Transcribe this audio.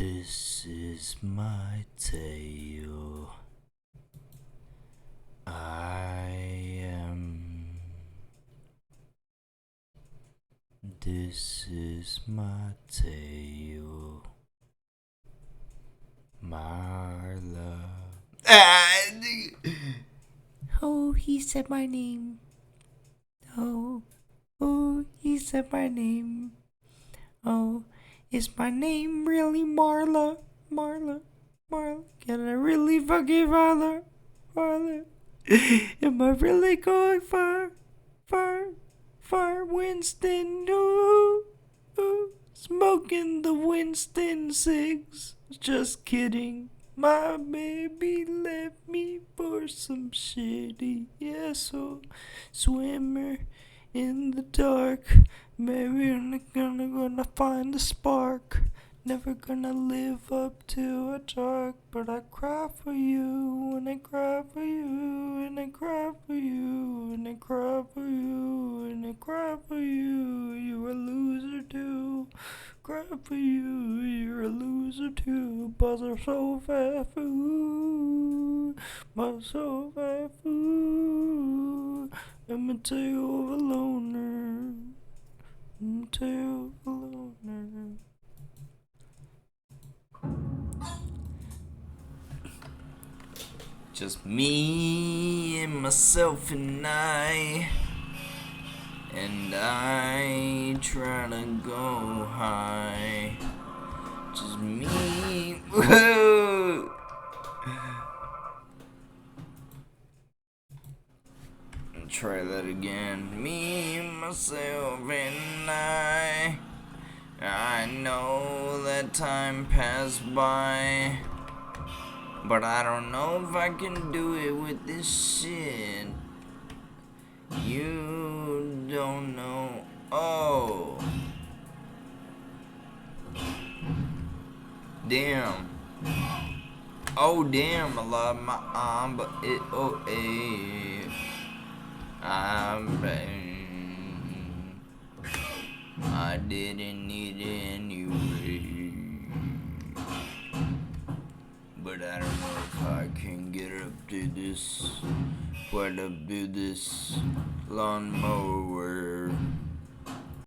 This is my tale. I am. This is my tale. Marla. Oh, he said my name. Oh, he said my name. Oh, is my name really Marla? Marla? Can I really forgive Marla? Am I really going far, Winston? Ooh, smoking the Winston cigs. Just kidding. My baby left me for some shitty swimmer in the dark. Maybe I'm gonna find a spark. Never gonna live up to a dark, but I cry for you, and I cry for you, and I cry for you, and I cry for you, and I cry for you. You're a loser too. Cry for you, you're a loser too. But I'm so fat food, but so fat food. I'm a tale of a loner. I'm a tale of a loner. Just me and myself and I try to go high. Just me. Whoa. Try that again. Me, myself, and I know that time passed by, but I don't know if I can do it with this shit. You don't know. Oh. Damn. Oh, damn. I love my arm, but it, oh, eh. I didn't need it anyway. But I don't know if I can get up to this. What up to this lawnmower?